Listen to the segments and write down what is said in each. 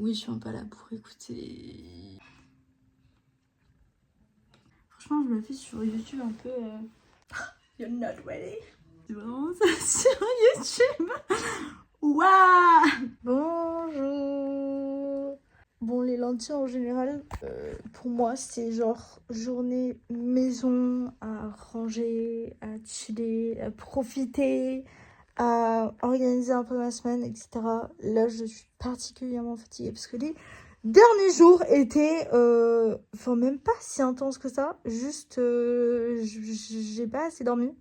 Oui, je suis un peu là pour écouter. Franchement, je me fais sur YouTube un peu... You're not ready. C'est vraiment ça sur YouTube. Waouh. Bonjour. Bon, les lentilles en général, pour moi, c'est genre journée maison, à ranger, à chiller, à profiter, à organiser un peu ma semaine, etc. Là, je suis particulièrement fatiguée parce que les derniers jours étaient, enfin, même pas si intenses que ça. Juste, j'ai pas assez dormi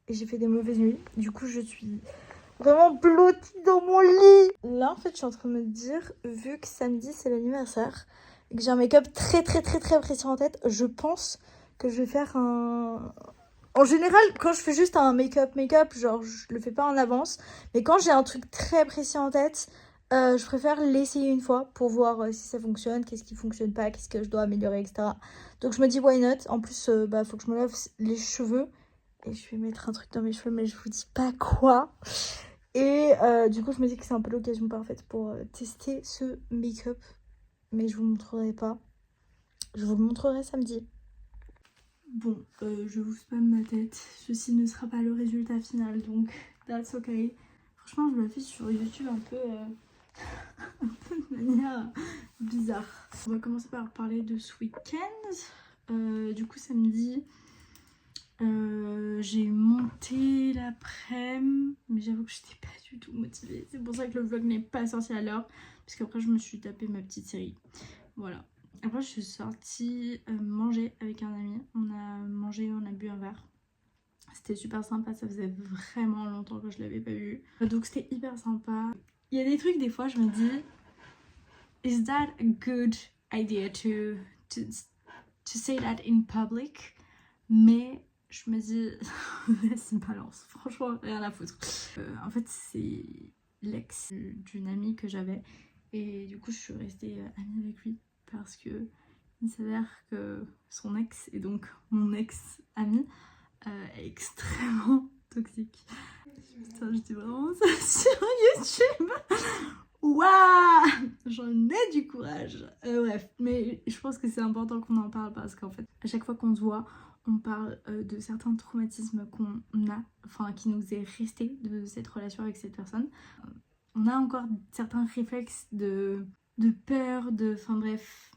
et j'ai fait des mauvaises nuits. Du coup, je suis vraiment blottie dans mon lit. Là, en fait, je suis en train de me dire, vu que samedi, c'est l'anniversaire, et que j'ai un make-up très précis en tête, je pense que je vais faire un... En général, quand je fais juste un make-up, genre, je le fais pas en avance. Mais quand j'ai un truc très précis en tête, je préfère l'essayer une fois pour voir si ça fonctionne, qu'est-ce qui fonctionne pas, qu'est-ce que je dois améliorer, etc. Donc je me dis, why not? En plus, faut que je me lave les cheveux. Et je vais mettre un truc dans mes cheveux, mais je vous dis pas quoi. Et du coup, je me dis que c'est un peu l'occasion parfaite pour tester ce make-up. Mais je vous montrerai pas. Je vous le montrerai samedi. Bon, je vous spam ma tête. Ceci ne sera pas le résultat final, donc that's okay. Franchement, je me fais sur YouTube un peu de manière bizarre. On va commencer par parler de ce week-end. Du coup, samedi, j'ai monté l'après-midi, mais j'avoue que j'étais pas du tout motivée. C'est pour ça que le vlog n'est pas sorti à l'heure, parce qu'après je me suis tapé ma petite série. Voilà. Après je suis sortie manger avec un ami. On a mangé, on a bu un verre. C'était super sympa, ça faisait vraiment longtemps que je l'avais pas vu. Donc c'était hyper sympa. Il y a des trucs, des fois je me dis, is that a good idea to say that in public? Mais je me dis, c'est une balance, franchement, rien à foutre. En fait, c'est l'ex d'une amie que j'avais. Et du coup, je suis restée amie avec lui parce que il s'avère que son ex, et donc mon ex-ami, est extrêmement toxique. Putain, je dis vraiment ça sur YouTube. Waouh, j'en ai du courage. Bref, mais je pense que c'est important qu'on en parle parce qu'en fait, à chaque fois qu'on se voit, on parle de certains traumatismes qu'on a, enfin qui nous est resté de cette relation avec cette personne. On a encore certains réflexes de peur, enfin bref.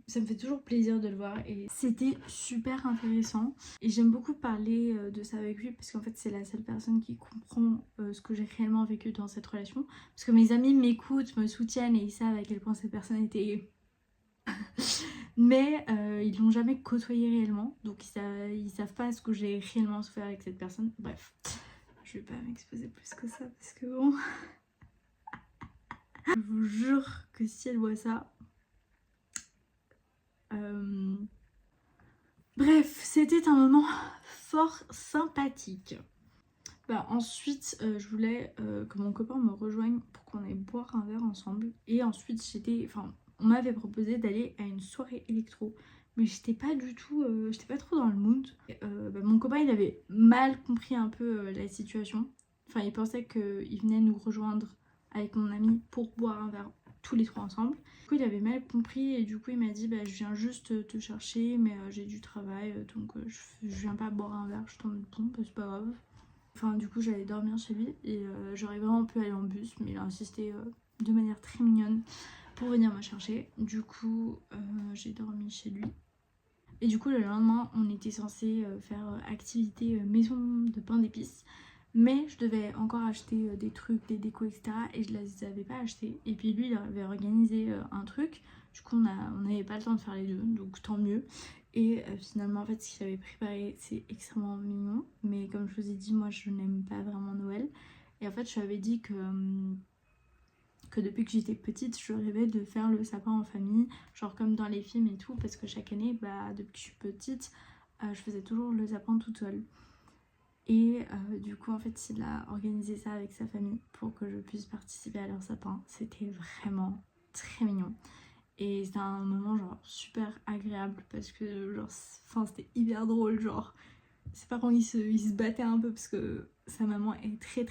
Ça me fait toujours plaisir de le voir et c'était super intéressant. Et j'aime beaucoup parler de ça avec lui parce qu'en fait c'est la seule personne qui comprend ce que j'ai réellement vécu dans cette relation. Parce que mes amis m'écoutent, me soutiennent et ils savent à quel point cette personne était... Mais ils l'ont jamais côtoyé réellement. Donc ils savent pas ce que j'ai réellement souffert avec cette personne. Bref, je vais pas m'exposer plus que ça parce que bon... Je vous jure que si elle voit ça... Bref, c'était un moment fort sympathique. Bah, ensuite, je voulais que mon copain me rejoigne pour qu'on aille boire un verre ensemble. Et ensuite, on m'avait proposé d'aller à une soirée électro. Mais j'étais pas du tout, j'étais pas trop dans le mood. Mon copain, il avait mal compris un peu la situation. Enfin, il pensait qu'il venait nous rejoindre avec mon ami pour boire un verre tous les trois ensemble. Du coup, il avait mal compris et du coup, il m'a dit je viens juste te chercher, mais j'ai du travail, donc je viens pas boire un verre. Je t'en mets bon, c'est pas grave. Enfin, du coup, j'allais dormir chez lui et j'aurais vraiment pu aller en bus, mais il a insisté de manière très mignonne pour venir me chercher. Du coup, j'ai dormi chez lui. Et du coup, le lendemain, on était censé faire activité maison de pain d'épices. Mais je devais encore acheter des trucs, des décos, etc. Et je les avais pas achetés. Et puis lui, il avait organisé un truc. Du coup, on n'avait pas le temps de faire les deux, donc tant mieux. Et finalement, en fait, ce qu'il avait préparé, c'est extrêmement mignon. Mais comme je vous ai dit, moi, je n'aime pas vraiment Noël. Et en fait, je lui avais dit que depuis que j'étais petite, je rêvais de faire le sapin en famille. Genre comme dans les films et tout. Parce que chaque année, depuis que je suis petite, je faisais toujours le sapin toute seule. Et du coup en fait il a organisé ça avec sa famille pour que je puisse participer à leur sapin. C'était vraiment très mignon. Et c'était un moment genre super agréable parce que genre c'était hyper drôle. Genre ses parents ils se battaient un peu parce que sa maman est très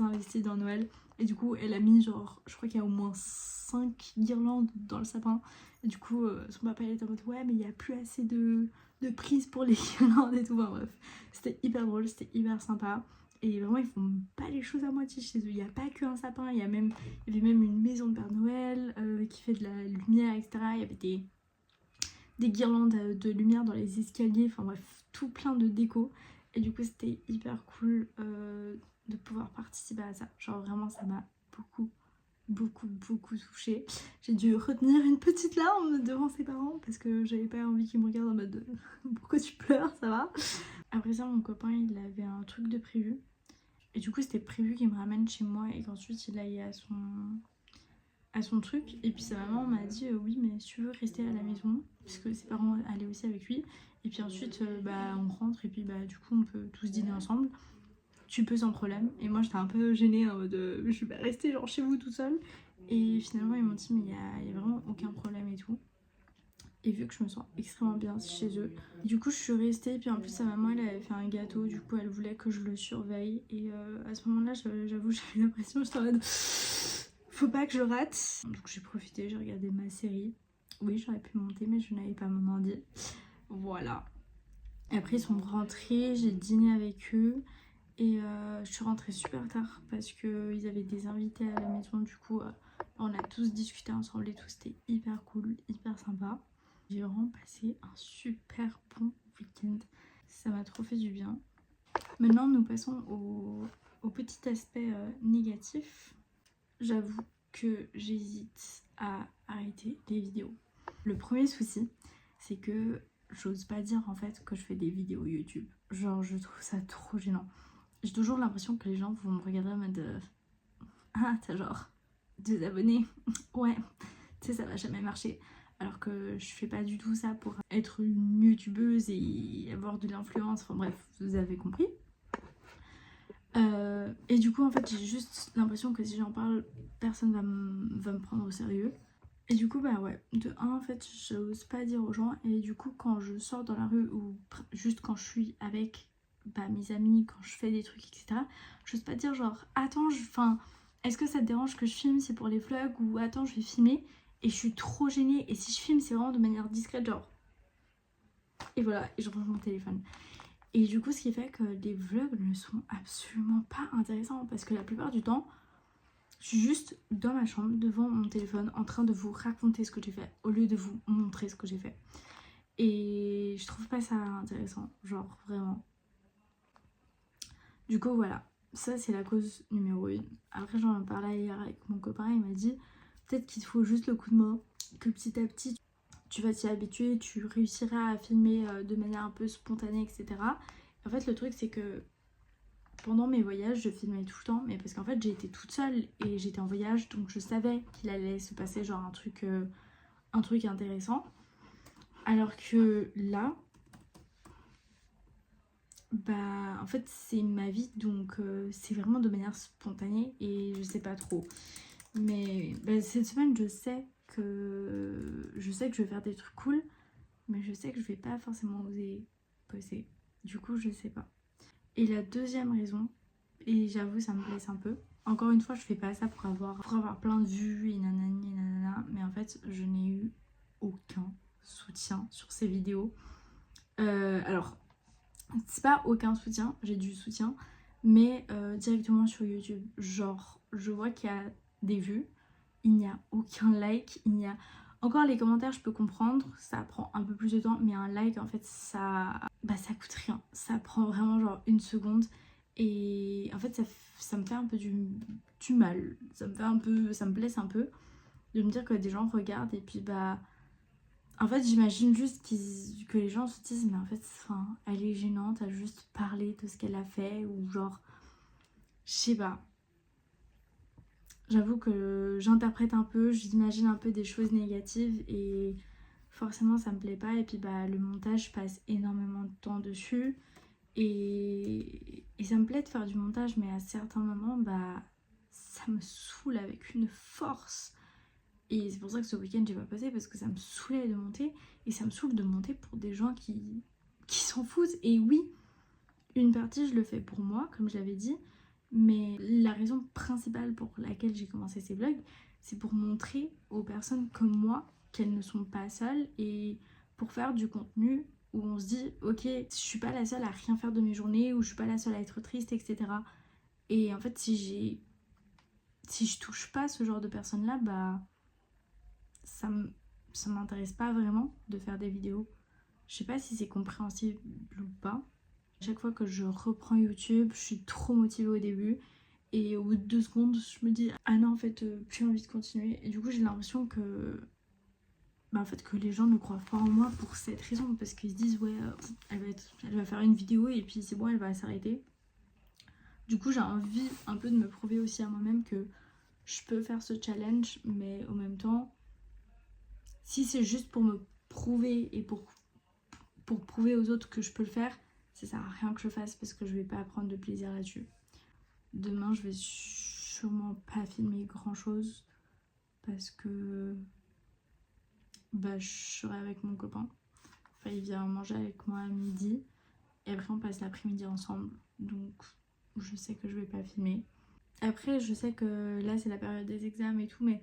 investie dans Noël. Et du coup elle a mis genre, je crois qu'il y a au moins 5 guirlandes dans le sapin. Et du coup son papa il était en mode ouais mais il n'y a plus assez de prise pour les guirlandes et tout. Enfin bref, c'était hyper drôle, c'était hyper sympa. Et vraiment ils font pas les choses à moitié chez eux. Il n'y a pas qu'un sapin, il y avait même une maison de Père Noël qui fait de la lumière, etc. Il y avait des guirlandes de lumière dans les escaliers, enfin bref, tout plein de déco. Et du coup c'était hyper cool de pouvoir participer à ça. Genre vraiment ça m'a beaucoup touchée. J'ai dû retenir une petite larme devant ses parents parce que j'avais pas envie qu'ils me regardent en mode pourquoi tu pleures, ça va. Après ça mon copain il avait un truc de prévu. Et du coup c'était prévu qu'il me ramène chez moi et qu'ensuite il aille à son truc. Et puis sa maman m'a dit oui mais si tu veux rester à la maison, puisque ses parents allaient aussi avec lui. Et puis ensuite bah on rentre et puis bah du coup on peut tous dîner ensemble. Tu peux sans problème. Et moi j'étais un peu gênée en mode je vais rester genre chez vous tout seul. Et finalement ils m'ont dit mais il y a vraiment aucun problème et tout. Et vu que je me sens extrêmement bien chez eux, du coup je suis restée. Et puis en plus sa maman elle avait fait un gâteau, du coup elle voulait que je le surveille. Et à ce moment là j'avoue j'avais l'impression, j'étais en mode faut pas que je rate. Donc j'ai profité, j'ai regardé ma série. Oui j'aurais pu monter mais je n'avais pas mon ordi. Voilà. Et après ils sont rentrés, j'ai dîné avec eux. Et je suis rentrée super tard parce qu'ils avaient des invités à la maison. Du coup on a tous discuté ensemble et tout, c'était hyper cool, hyper sympa. J'ai vraiment passé un super bon week-end, ça m'a trop fait du bien. Maintenant nous passons au petit aspect négatif. J'avoue que j'hésite à arrêter les vidéos. Le premier souci c'est que j'ose pas dire en fait que je fais des vidéos YouTube. Genre je trouve ça trop gênant. J'ai toujours l'impression que les gens vont me regarder en mode ah t'as genre 2 abonnés, ouais, tu sais ça va jamais marcher. Alors que je fais pas du tout ça pour être une youtubeuse et avoir de l'influence, enfin bref, vous avez compris. Et du coup en fait j'ai juste l'impression que si j'en parle, personne va me prendre au sérieux. Et du coup bah ouais, de un en fait j'ose pas dire aux gens. Et du coup quand je sors dans la rue ou juste quand je suis avec bah, mes amis, quand je fais des trucs etc, j'ose pas dire genre attends enfin est-ce que ça te dérange que je filme, c'est pour les vlogs, ou attends je vais filmer. Et je suis trop gênée. Et si je filme c'est vraiment de manière discrète genre. Et voilà, et je range mon téléphone. Et du coup ce qui fait que les vlogs ne sont absolument pas intéressants parce que la plupart du temps je suis juste dans ma chambre devant mon téléphone en train de vous raconter ce que j'ai fait au lieu de vous montrer ce que j'ai fait. Et je trouve pas ça intéressant, genre vraiment. Du coup voilà, ça c'est la cause numéro 1. Après j'en parlais hier avec mon copain, il m'a dit peut-être qu'il te faut juste le coup de main, que petit à petit tu vas t'y habituer, tu réussiras à filmer de manière un peu spontanée etc. En fait le truc c'est que pendant mes voyages je filmais tout le temps, mais parce qu'en fait j'ai été toute seule et j'étais en voyage, donc je savais qu'il allait se passer genre un truc intéressant. Alors que là bah en fait c'est ma vie, donc c'est vraiment de manière spontanée et je sais pas trop. Mais bah, cette semaine je sais que je vais faire des trucs cool, mais je sais que je vais pas forcément oser poster. Du coup je sais pas. Et la deuxième raison, et j'avoue ça me blesse un peu, encore une fois je fais pas ça pour avoir plein de vues et nanani et nanana, mais en fait je n'ai eu aucun soutien sur ces vidéos. Alors c'est pas aucun soutien, j'ai du soutien, mais directement sur YouTube. Genre je vois qu'il y a des vues, il n'y a aucun like, il n'y a... Encore les commentaires je peux comprendre, ça prend un peu plus de temps, mais un like en fait ça coûte rien. Ça prend vraiment genre 1 seconde et en fait ça me fait un peu du mal. Ça me blesse un peu de me dire que des gens regardent et puis bah... En fait j'imagine juste que les gens se disent mais en fait enfin, elle est gênante, elle a juste parlé de ce qu'elle a fait ou genre... Je sais pas. J'avoue que j'interprète un peu, j'imagine un peu des choses négatives et forcément ça me plaît pas. Et puis bah le montage, je passe énormément de temps dessus et ça me plaît de faire du montage, mais à certains moments bah ça me saoule avec une force. Et c'est pour ça que ce week-end j'ai pas passé, parce que ça me saoulait de monter et ça me saoule de monter pour des gens qui s'en foutent. Et oui, une partie je le fais pour moi comme je l'avais dit, Mais la raison principale pour laquelle j'ai commencé ces vlogs, c'est pour montrer aux personnes comme moi qu'elles ne sont pas seules et pour faire du contenu où on se dit ok, je suis pas la seule à rien faire de mes journées, ou je suis pas la seule à être triste, etc. Et en fait, si je touche pas ce genre de personnes là, bah ça m'intéresse pas vraiment de faire des vidéos. Je sais pas si c'est compréhensible ou pas. À chaque fois que je reprends YouTube, je suis trop motivée au début et au bout de 2 secondes je me dis ah non, en fait plus envie de continuer. Et du coup j'ai l'impression que en fait que les gens ne croient pas en moi pour cette raison, parce qu'ils se disent ouais elle va faire une vidéo et puis c'est bon, elle va s'arrêter. Du coup j'ai envie un peu de me prouver aussi à moi-même que je peux faire ce challenge, mais en même temps si c'est juste pour me prouver et pour prouver aux autres que je peux le faire, ça sert à rien que je le fasse parce que je vais pas prendre de plaisir là-dessus. Demain je vais sûrement pas filmer grand chose parce que je serai avec mon copain. Enfin, il vient manger avec moi à midi et après on passe l'après-midi ensemble, donc je sais que je vais pas filmer. Après je sais que là c'est la période des examens et tout, mais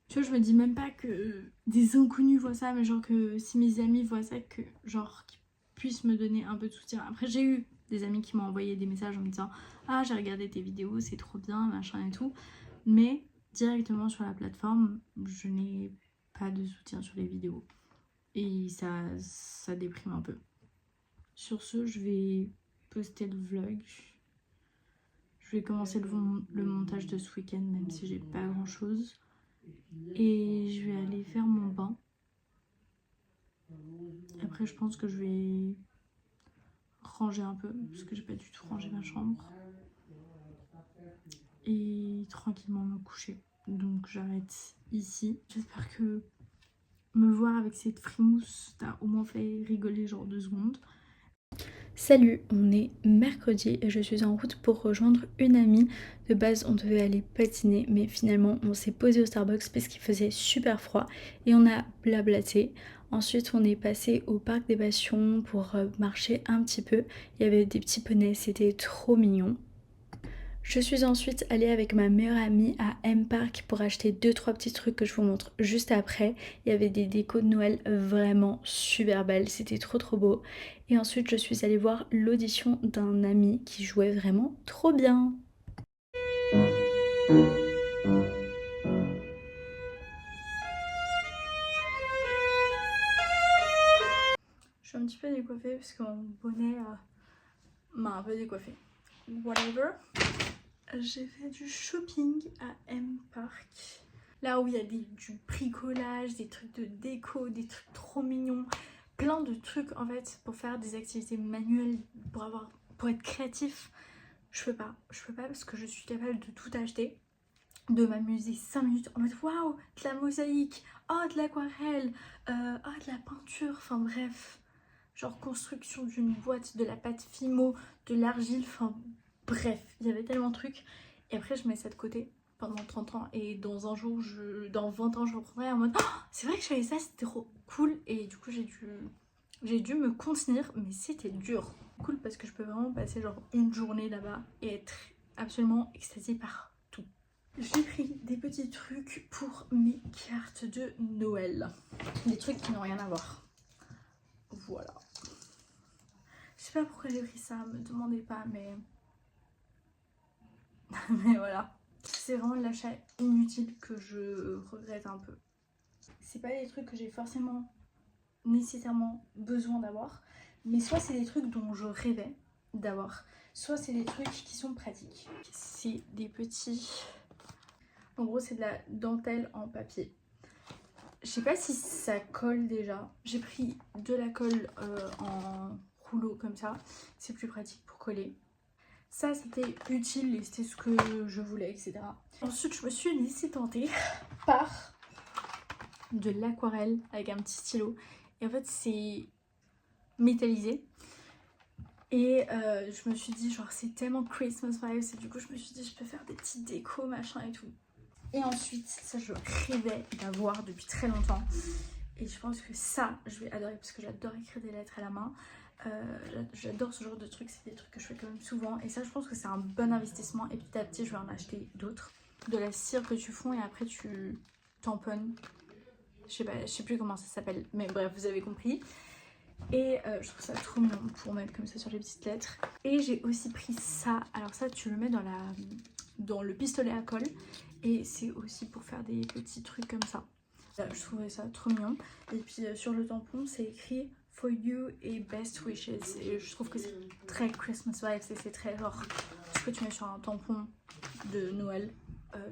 tu vois, je me dis même pas que des inconnus voient ça, mais genre que si mes amis voient ça, que genre qu'ils puissent me donner un peu de soutien. Après j'ai eu des amis qui m'ont envoyé des messages en me disant ah j'ai regardé tes vidéos, c'est trop bien, machin et tout, mais directement sur la plateforme je n'ai pas de soutien sur les vidéos et ça déprime un peu. Sur ce, je vais poster le vlog. Je vais commencer le montage de ce week-end, même si j'ai pas grand chose. Et je vais aller faire mon bain. Après je pense que je vais ranger un peu, parce que j'ai pas du tout rangé ma chambre. Et tranquillement me coucher. Donc j'arrête ici. J'espère que me voir avec cette frimousse t'a au moins fait rigoler genre 2 secondes. Salut, on est mercredi et je suis en route pour rejoindre une amie. De base on devait aller patiner, mais finalement on s'est posé au Starbucks parce qu'il faisait super froid et on a blablaté. Ensuite on est passé au parc des Passions pour marcher un petit peu. Il y avait des petits poneys, c'était trop mignon. Je suis ensuite allée avec ma meilleure amie à M-Park pour acheter 2-3 petits trucs que je vous montre juste après. Il y avait des décos de Noël vraiment super belles, c'était trop beau. Et ensuite je suis allée voir l'audition d'un ami qui jouait vraiment trop bien. Je suis un petit peu décoiffée parce que mon bonnet m'a un peu décoiffée. Whatever. J'ai fait du shopping à M-Park. Là où il y a du bricolage, des trucs de déco, des trucs trop mignons. Plein de trucs en fait pour faire des activités manuelles, pour être créatif. Je peux pas parce que je suis capable de tout acheter, de m'amuser 5 minutes en mode waouh, de la mosaïque, oh de l'aquarelle, oh de la peinture, enfin bref. Genre construction d'une boîte, de la pâte Fimo, de l'argile, enfin bref, il y avait tellement de trucs. Et après je mets ça de côté pendant 30 ans et dans 20 ans je reprendrai en mode oh, c'est vrai que j'avais ça, c'était trop cool. Et du coup j'ai dû me contenir, mais c'était dur. Cool parce que je peux vraiment passer genre une journée là-bas et être absolument extasiée par tout. J'ai pris des petits trucs pour mes cartes de Noël. Des trucs qui n'ont rien à voir. Voilà. Je sais pas pourquoi j'ai pris ça, me demandez pas, mais... mais voilà. C'est vraiment l'achat inutile que je regrette un peu. C'est pas des trucs que j'ai forcément nécessairement besoin d'avoir, mais soit c'est des trucs dont je rêvais d'avoir, soit c'est des trucs qui sont pratiques. C'est des petits... En gros c'est de la dentelle en papier. Je sais pas si ça colle déjà. J'ai pris de la colle en rouleau comme ça. C'est plus pratique pour coller. Ça c'était utile et c'était ce que je voulais, etc. Ensuite je me suis laissée tenter par de l'aquarelle avec un petit stylo. Et en fait c'est métallisé. Et je me suis dit genre c'est tellement Christmas vibes. Et du coup je me suis dit je peux faire des petites décos machin et tout. Et ensuite, ça je rêvais d'avoir depuis très longtemps. Et je pense que ça, je vais adorer parce que j'adore écrire des lettres à la main. J'adore ce genre de trucs, c'est des trucs que je fais quand même souvent. Et ça, je pense que c'est un bon investissement. Et petit à petit, je vais en acheter d'autres. De la cire que tu fonds et après tu tamponnes. Je sais plus comment ça s'appelle, mais bref, vous avez compris. Et je trouve ça trop mignon pour mettre comme ça sur les petites lettres. Et j'ai aussi pris ça. Alors ça, tu le mets dans le pistolet à colle. Et c'est aussi pour faire des petits trucs comme ça. Je trouvais ça trop mignon. Et puis sur le tampon, c'est écrit For you et Best Wishes. Et je trouve que c'est très Christmas vibes. Et c'est très genre ce que tu mets sur un tampon de Noël.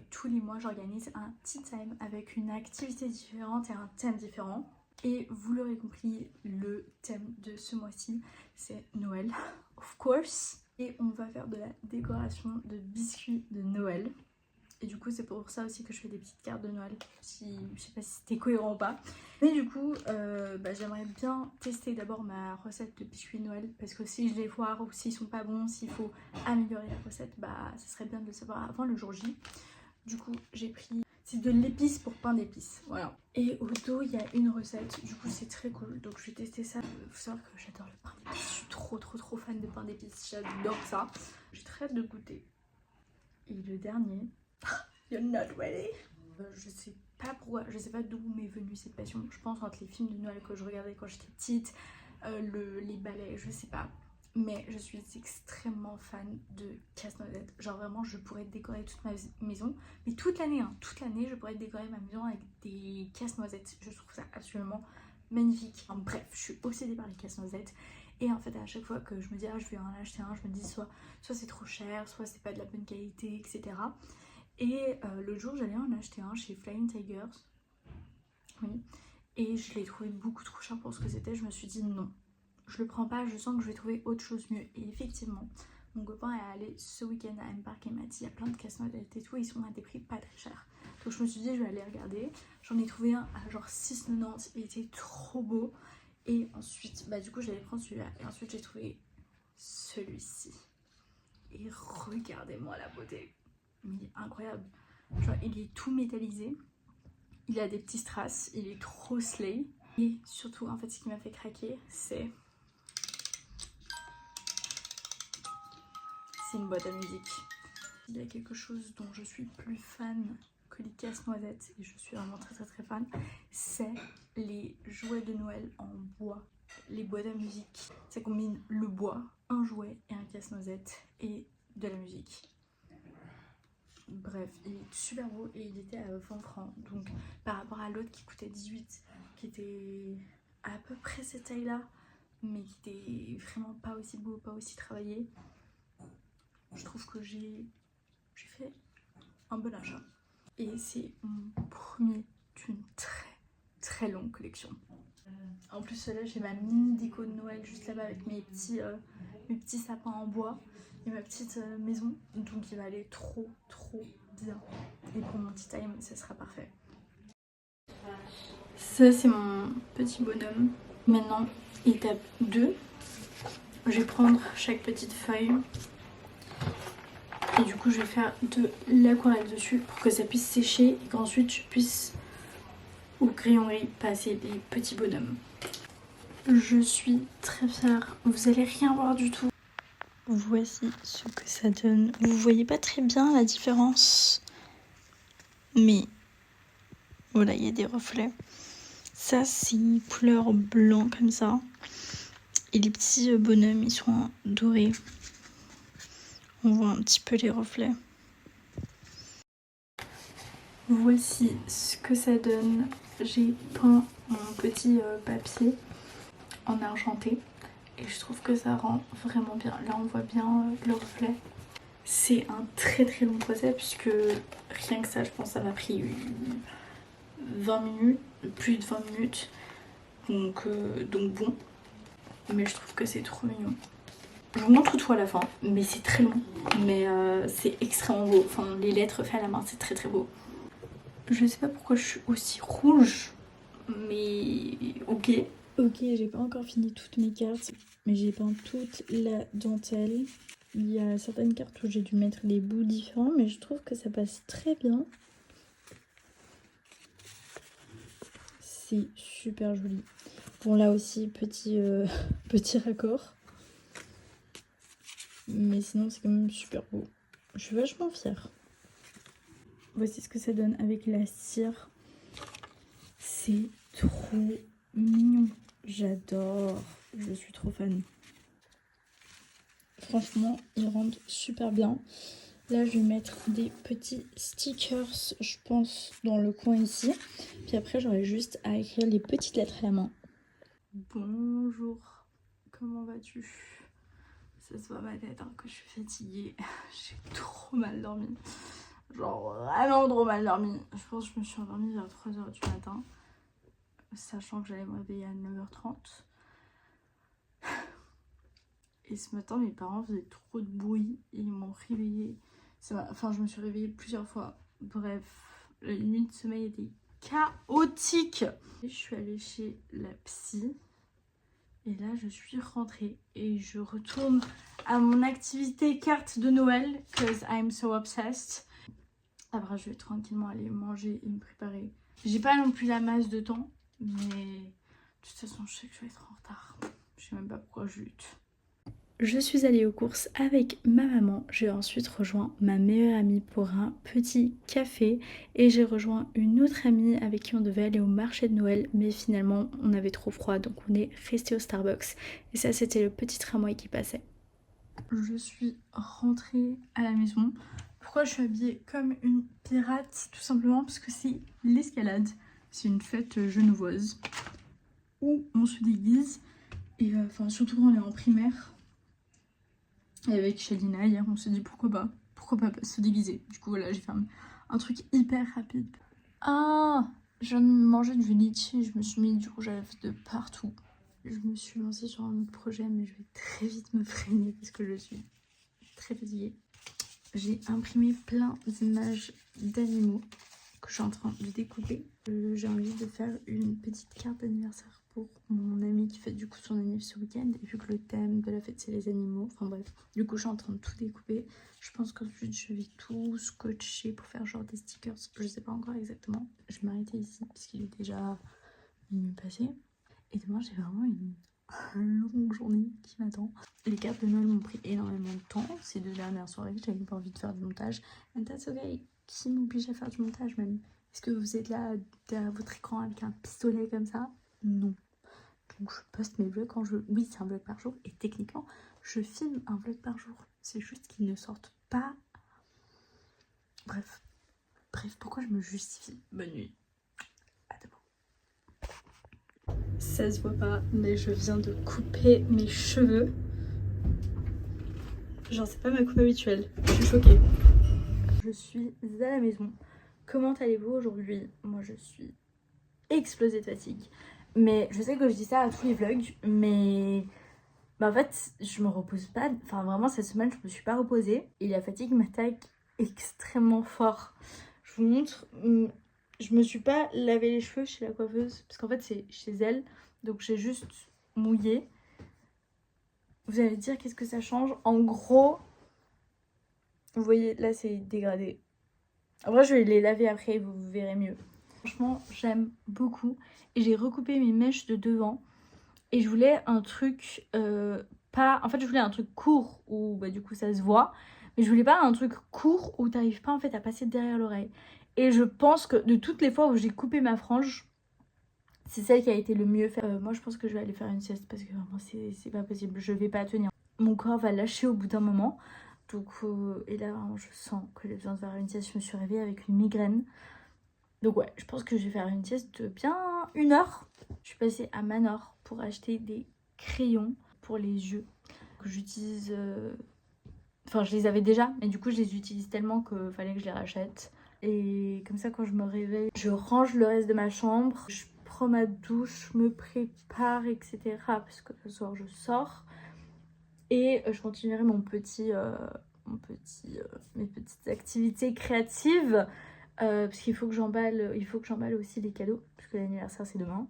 Tous les mois, j'organise un tea time avec une activité différente et un thème différent. Et vous l'aurez compris, le thème de ce mois-ci, c'est Noël, of course. Et on va faire de la décoration de biscuits de Noël. Et du coup, c'est pour ça aussi que je fais des petites cartes de Noël. Je sais pas si c'était cohérent ou pas. Mais du coup, j'aimerais bien tester d'abord ma recette de biscuits de Noël. Parce que si je les foire ou s'ils sont pas bons, s'il faut améliorer la recette, ça serait bien de le savoir avant le jour J. Du coup, j'ai pris... C'est de l'épice pour pain d'épices, voilà. Et au dos, il y a une recette, du coup c'est très cool. Donc je vais tester ça. Faut savoir que j'adore le pain d'épices. Je suis trop fan de pain d'épices, j'adore ça. J'ai très hâte de goûter. Et le dernier... You're not ready. Je sais pas pourquoi, je sais pas d'où m'est venue cette passion. Je pense entre les films de Noël que je regardais quand j'étais petite, les ballets, je sais pas. Mais je suis extrêmement fan de casse-noisette. Genre vraiment, je pourrais décorer toute ma maison. Mais toute l'année, hein, toute l'année, je pourrais décorer ma maison avec des casse-noisettes. Je trouve ça absolument magnifique. Enfin, bref, je suis obsédée par les casse-noisettes. Et en fait, à chaque fois que je me dis, ah, je vais en acheter un, je me dis soit c'est trop cher, soit c'est pas de la bonne qualité, etc. Et l'autre jour, j'allais en acheter un chez Flying Tigers. Oui. Et je l'ai trouvé beaucoup trop cher pour ce que c'était. Je me suis dit non, je le prends pas, je sens que je vais trouver autre chose mieux. Et effectivement, mon copain est allé ce week-end à M-Park et m'a dit il y a plein de casse-noisettes et tout, ils sont à des prix pas très chers. Donc je me suis dit je vais aller regarder. J'en ai trouvé un à genre 6,90, il était trop beau. Et ensuite, du coup j'allais prendre celui-là. Et ensuite j'ai trouvé celui-ci. Et regardez-moi la beauté. Mais il est incroyable. Genre il est tout métallisé. Il a des petits strass, il est trop slay. Et surtout, en fait, ce qui m'a fait craquer, c'est une boîte à musique. Il y a quelque chose dont je suis plus fan que les casse-noisettes, et je suis vraiment très fan, c'est les jouets de Noël en bois. Les boîtes à musique, ça combine le bois, un jouet et un casse-noisette et de la musique. Bref, il est super beau et il était à 20 francs. Donc par rapport à l'autre qui coûtait 18, qui était à peu près cette taille-là, mais qui était vraiment pas aussi beau, pas aussi travaillé, je trouve que j'ai fait un bon achat. Et c'est mon premier d'une très longue collection. En plus là j'ai ma mini déco de Noël juste là-bas avec mes petits sapins en bois et ma petite maison. Donc il va aller trop bien. Et pour mon tea time, ça sera parfait. Ça c'est mon petit bonhomme. Maintenant, étape 2. Je vais prendre chaque petite feuille. Et du coup, je vais faire de l'aquarelle dessus pour que ça puisse sécher et qu'ensuite je puisse au crayon gris passer des petits bonhommes. Je suis très fière. Vous allez rien voir du tout. Voici ce que ça donne. Vous voyez pas très bien la différence, mais voilà, il y a des reflets. Ça, c'est une couleur blanc comme ça. Et les petits bonhommes, ils sont dorés. On voit un petit peu les reflets. Voici ce que ça donne. J'ai peint mon petit papier en argenté. Et je trouve que ça rend vraiment bien. Là, on voit bien le reflet. C'est un très long procès puisque rien que ça, je pense que ça m'a pris 20 minutes, plus de 20 minutes. Donc bon. Mais je trouve que c'est trop mignon. Je vous montre tout à la fin, mais c'est très long. Mais c'est extrêmement beau. Enfin, les lettres faites à la main, c'est très beau. Je sais pas pourquoi je suis aussi rouge, mais ok. Ok, j'ai pas encore fini toutes mes cartes, mais j'ai peint toute la dentelle. Il y a certaines cartes où j'ai dû mettre des bouts différents, mais je trouve que ça passe très bien. C'est super joli. Bon, là aussi, petit Petit raccord. Mais sinon c'est quand même super beau. Je suis vachement fière. Voici ce que ça donne avec la cire. C'est trop mignon. J'adore. Je suis trop fan. Franchement, ils rendent super bien. Là, je vais mettre des petits stickers, je pense, dans le coin ici. Puis après, j'aurai juste à écrire les petites lettres à la main. Bonjour, comment vas-tu? Ça se voit ma tête hein, que je suis fatiguée. J'ai trop mal dormi. Genre vraiment trop mal dormi. Je pense que je me suis endormie vers 3h du matin. Sachant que j'allais me réveiller à 9h30. Et ce matin, mes parents faisaient trop de bruit et ils m'ont réveillée. Enfin, je me suis réveillée plusieurs fois. Bref, la nuit de sommeil était chaotique. Et je suis allée chez la psy. Et là, je suis rentrée. Et je retourne à mon activité carte de Noël. Because I'm so obsessed. Après, je vais tranquillement aller manger et me préparer. J'ai pas non plus la masse de temps. Mais de toute façon, je sais que je vais être en retard. Je sais même pas pourquoi je lutte. Je suis allée aux courses avec ma maman. J'ai ensuite rejoint ma meilleure amie pour un petit café. Et j'ai rejoint une autre amie avec qui on devait aller au marché de Noël. Mais finalement, on avait trop froid, donc on est resté au Starbucks. Et ça, c'était le petit tramway qui passait. Je suis rentrée à la maison. Pourquoi je suis habillée comme une pirate? Tout simplement parce que c'est l'escalade. C'est une fête genevoise où on se déguise. Et enfin, surtout quand on est en primaire. Et avec Shalina, hier, on s'est dit pourquoi pas se déguiser. Du coup, voilà, j'ai fait un truc hyper rapide. Ah, je viens de manger du litchi, je me suis mis du rouge à lèvres de partout. Je me suis lancée sur un autre projet, mais je vais très vite me freiner parce que je suis très fatiguée. J'ai imprimé plein d'images d'animaux que je suis en train de découper. J'ai envie de faire une petite carte d'anniversaire pour mon ami qui fête du coup son anniversaire ce week-end. Et vu que le thème de la fête c'est les animaux, enfin bref, du coup je suis en train de tout découper. Je pense qu'ensuite je vais tout scotcher pour faire genre des stickers. Je sais pas encore exactement. Je vais m'arrêter ici parce qu'il est déjà minuit passé. Et demain j'ai vraiment une longue journée qui m'attend. Les cartes de Noël m'ont pris énormément de temps. Ces 2 dernières soirées, j'avais pas envie de faire du montage. And that's okay. Qui m'oblige à faire du montage même? Est-ce que vous êtes là derrière votre écran avec un pistolet comme ça? Non. Donc je poste mes vlogs quand je... Oui, c'est un vlog par jour. Et techniquement, je filme un vlog par jour. C'est juste qu'ils ne sortent pas. Bref, pourquoi je me justifie? Bonne nuit. À demain. Ça se voit pas, mais je viens de couper mes cheveux. Genre, c'est pas ma coupe habituelle. Je suis choquée. Je suis à la maison. Comment allez-vous aujourd'hui? Moi, je suis explosée de fatigue. Mais je sais que je dis ça à tous les vlogs, mais en fait, je me repose pas. Enfin, vraiment, cette semaine, je me suis pas reposée. Et la fatigue m'attaque extrêmement fort. Je vous montre. Je me suis pas lavé les cheveux chez la coiffeuse, parce qu'en fait, c'est chez elle. Donc, j'ai juste mouillé. Vous allez dire qu'est-ce que ça change. En gros, vous voyez, là, c'est dégradé. Après, je vais les laver après, vous verrez mieux. Franchement, j'aime beaucoup. Et j'ai recoupé mes mèches de devant. Et je voulais un truc pas... En fait, je voulais un truc court où bah, du coup ça se voit. Mais je voulais pas un truc court où t'arrives pas en fait à passer derrière l'oreille. Et je pense que de toutes les fois où j'ai coupé ma frange, c'est celle qui a été le mieux faite. Moi, je pense que je vais aller faire une sieste parce que vraiment, c'est pas possible. Je vais pas tenir. Mon corps va lâcher au bout d'un moment. Donc, et là, vraiment, je sens que j'ai besoin de faire une sieste. Je me suis réveillée avec une migraine. Donc ouais, je pense que je vais faire une sieste de bien 1 heure. Je suis passée à Manor pour acheter des crayons pour les yeux que j'utilise... Enfin, je les avais déjà, mais du coup, je les utilise tellement qu'il fallait que je les rachète. Et comme ça, quand je me réveille, je range le reste de ma chambre. Je prends ma douche, me prépare, etc. Parce que ce soir, je sors. Et je continuerai mes petites activités créatives. Parce qu'il faut que j'emballe aussi les cadeaux. Parce que l'anniversaire, c'est demain.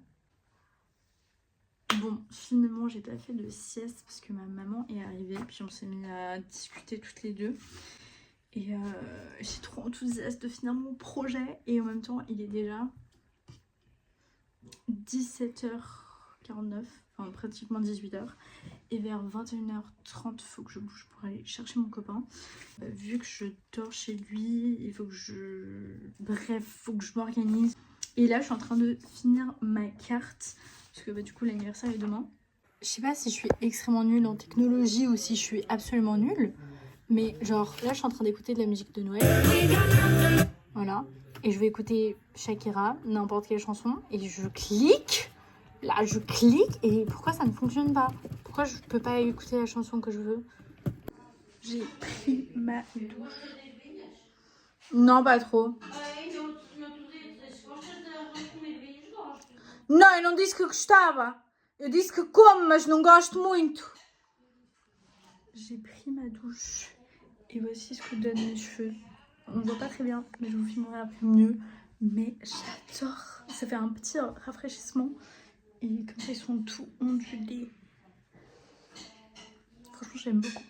Bon, finalement, j'ai pas fait de sieste parce que ma maman est arrivée. Puis on s'est mis à discuter toutes les deux. Et j'ai trop enthousiaste de finir mon projet. Et en même temps, il est déjà 17h49. enfin pratiquement 18h. Et vers 21h30, faut que je bouge pour aller chercher mon copain. Vu que je dors chez lui, il faut que faut que je m'organise. Et là, je suis en train de finir ma carte. Parce que du coup, l'anniversaire est demain. Je sais pas si je suis extrêmement nulle en technologie ou si je suis absolument nulle. Mais genre, là, je suis en train d'écouter de la musique de Noël. Voilà. Et je vais écouter Shakira, n'importe quelle chanson. Et je clique. Là, je clique. Et pourquoi ça ne fonctionne pas? Pourquoi je peux pas écouter la chanson que je veux? J'ai pris ma douche. Non, pas trop. Não, eu não disse que gostava. Eu disse que como, mas não gosto muito. J'ai pris ma douche. Et voici ce que donnent mes cheveux. On ne voit pas très bien, mais je vous filmerai un peu mieux. Mais j'adore. Ça fait un petit rafraîchissement. Et comme ça, ils sont tout ondulés. Franchement, j'aime beaucoup.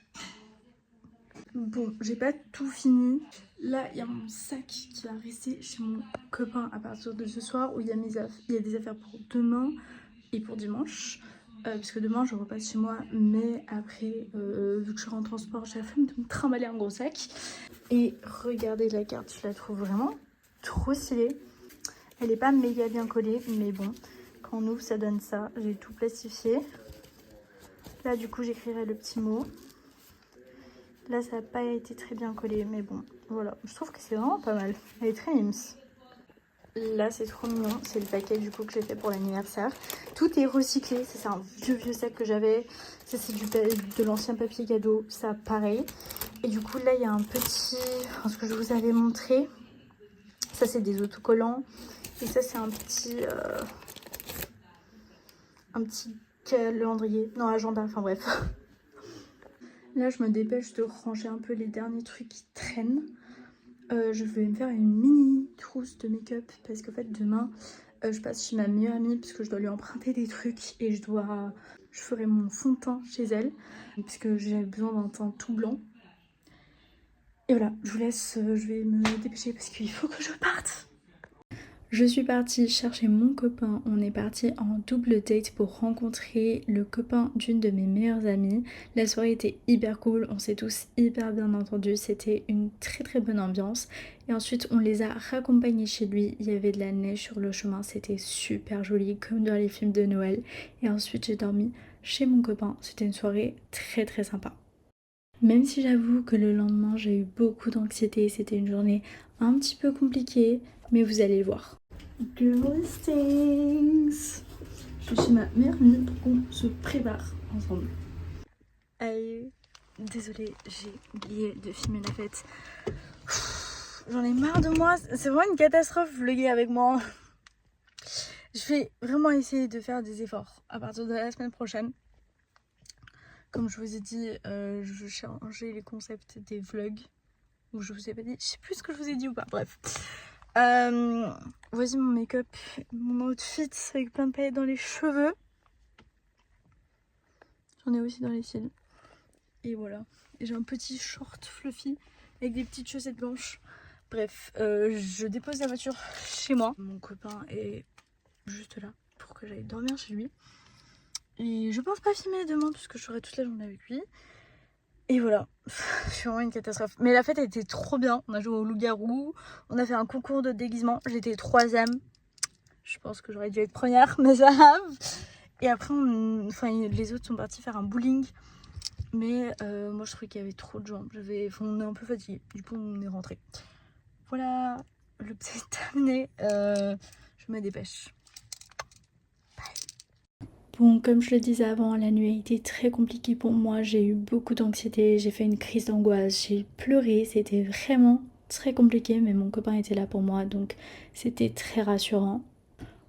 Bon, j'ai pas tout fini. Là, il y a mon sac qui va rester chez mon copain à partir de ce soir où il y a des affaires pour demain et pour dimanche. Parce que demain, je repasse chez moi. Mais après, vu que je serai en transport, j'ai la flemme de me trimballer un gros sac. Et regardez la carte, je la trouve vraiment trop stylée. Elle est pas méga bien collée, mais bon, quand on ouvre, ça donne ça. J'ai tout plastifié. Là, du coup, j'écrirai le petit mot. Là, ça n'a pas été très bien collé, mais bon, voilà. Je trouve que c'est vraiment pas mal. Elle est très mimes. Là, c'est trop mignon. C'est le paquet, du coup, que j'ai fait pour l'anniversaire. Tout est recyclé. Ça, c'est un vieux sac que j'avais. Ça, c'est de l'ancien papier cadeau. Ça, pareil. Et du coup, là, il y a un petit... Enfin, ce que je vous avais montré. Ça, c'est des autocollants. Et ça, c'est un petit calendrier. Non, agenda. Enfin, bref. Là, je me dépêche de ranger un peu les derniers trucs qui traînent. Je vais me faire une mini trousse de make-up parce qu'en fait demain je passe chez ma meilleure amie parce que je dois lui emprunter des trucs et je ferai mon fond de teint chez elle parce que j'ai besoin d'un teint tout blanc. Et voilà, je vous laisse, je vais me dépêcher parce qu'il faut que je parte. Je suis partie chercher mon copain, on est parti en double date pour rencontrer le copain d'une de mes meilleures amies. La soirée était hyper cool, on s'est tous hyper bien entendus, c'était une très bonne ambiance. Et ensuite on les a raccompagnés chez lui, il y avait de la neige sur le chemin, c'était super joli comme dans les films de Noël. Et ensuite j'ai dormi chez mon copain, c'était une soirée très sympa. Même si j'avoue que le lendemain j'ai eu beaucoup d'anxiété, c'était une journée un petit peu compliquée, mais vous allez le voir. Girl Things. Je suis chez ma meilleure amie pour qu'on se prépare ensemble. Allez, désolée, j'ai oublié de filmer la fête. J'en ai marre de moi, c'est vraiment une catastrophe vlogger avec moi. Je vais vraiment essayer de faire des efforts à partir de la semaine prochaine. Comme je vous ai dit, je vais changer les concepts des vlogs. Ou je vous ai pas dit, je sais plus ce que je vous ai dit ou pas, bref. Voici mon make-up, mon outfit avec plein de paillettes dans les cheveux. J'en ai aussi dans les cils. Et voilà. Et j'ai un petit short fluffy avec des petites chaussettes blanches. Bref, je dépose la voiture chez moi. Mon copain est juste là pour que j'aille dormir chez lui. Et je pense pas filmer demain puisque je serai toute la journée avec lui. Et voilà, c'est vraiment une catastrophe. Mais la fête a été trop bien. On a joué au loup-garou, on a fait un concours de déguisement. J'étais 3ème. Je pense que j'aurais dû être première, mais ça va. Et après, les autres sont partis faire un bowling. Mais moi, je trouvais qu'il y avait trop de gens. On est un peu fatigué. Du coup, on est rentré. Voilà, le petit est terminé. Je me dépêche. Bon, comme je le disais avant, la nuit a été très compliquée pour moi. J'ai eu beaucoup d'anxiété, j'ai fait une crise d'angoisse, j'ai pleuré. C'était vraiment très compliqué, mais mon copain était là pour moi, donc c'était très rassurant.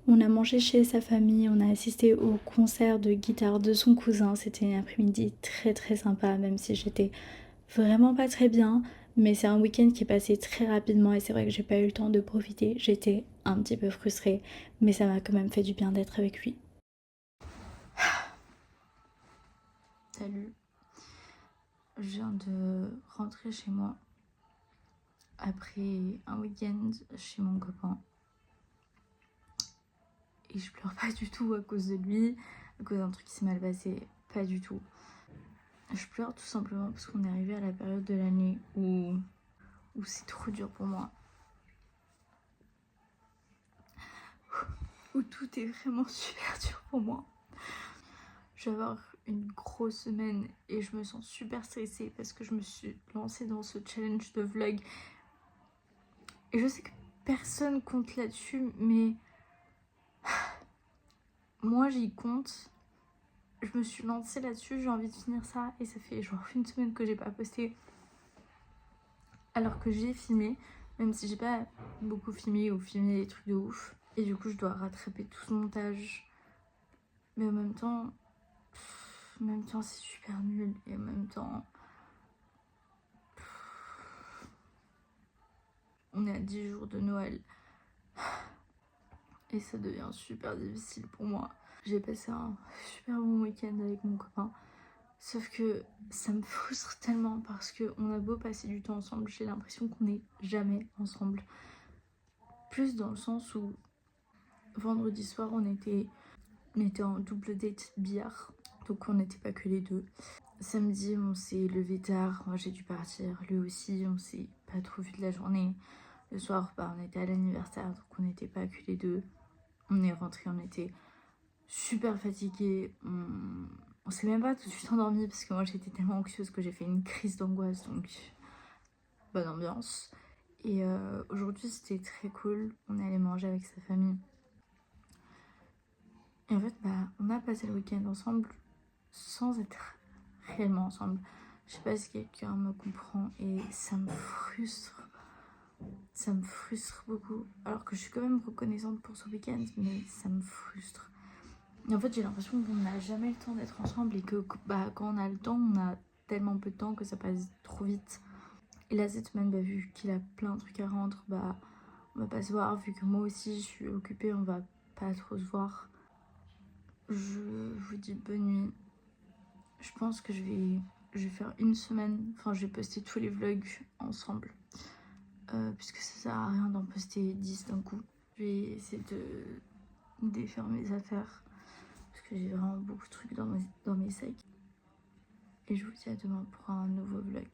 On a mangé chez sa famille, on a assisté au concert de guitare de son cousin. C'était un après-midi très sympa, même si j'étais vraiment pas très bien. Mais c'est un week-end qui est passé très rapidement et c'est vrai que j'ai pas eu le temps de profiter. J'étais un petit peu frustrée, mais ça m'a quand même fait du bien d'être avec lui. Salut, je viens de rentrer chez moi après un week-end chez mon copain et je pleure pas du tout à cause de lui. à cause d'un truc qui s'est mal passé, pas du tout. Je pleure tout simplement parce qu'on est arrivé à la période de l'année où c'est trop dur pour moi. Où tout est vraiment super dur pour moi. Je vais avoir une grosse semaine et je me sens super stressée parce que je me suis lancée dans ce challenge de vlog. Et je sais que personne compte là-dessus, mais moi j'y compte. Je me suis lancée là-dessus, j'ai envie de finir ça et ça fait genre une semaine que j'ai pas posté. Alors que j'ai filmé, même si j'ai pas beaucoup filmé ou filmé des trucs de ouf. Et du coup je dois rattraper tout ce montage. Mais en même temps c'est super nul. Et en même temps, on est à 10 jours de Noël. Et ça devient super difficile pour moi. J'ai passé un super bon week-end avec mon copain. Sauf que ça me frustre tellement parce qu'on a beau passer du temps ensemble, j'ai l'impression qu'on n'est jamais ensemble. Plus dans le sens où vendredi soir on était en double date billard, donc on n'était pas que les deux. Samedi on s'est levé tard, moi j'ai dû partir, lui aussi, on s'est pas trop vu de la journée. Le soir on était à l'anniversaire, donc on n'était pas que les deux. On est rentré, on était super fatigués, on s'est même pas tout de suite endormi parce que moi j'étais tellement anxieuse que j'ai fait une crise d'angoisse, donc bonne ambiance. Et aujourd'hui c'était très cool, on est allé manger avec sa famille. Et en fait on a passé le week-end ensemble sans être réellement ensemble. Je sais pas si quelqu'un me comprend et ça me frustre. Ça me frustre beaucoup. Alors que je suis quand même reconnaissante pour ce week-end, mais ça me frustre. Et en fait, j'ai l'impression qu'on n'a jamais le temps d'être ensemble et que quand on a le temps, on a tellement peu de temps que ça passe trop vite. Et là, cette semaine, vu qu'il a plein de trucs à rendre, on va pas se voir. Vu que moi aussi, je suis occupée, on va pas trop se voir. Je vous dis bonne nuit. Je pense que je vais faire une semaine, enfin, je vais poster tous les vlogs ensemble. Puisque ça sert à rien d'en poster 10 d'un coup. Je vais essayer de défaire mes affaires. Parce que j'ai vraiment beaucoup de trucs dans mes sacs. Et je vous dis à demain pour un nouveau vlog.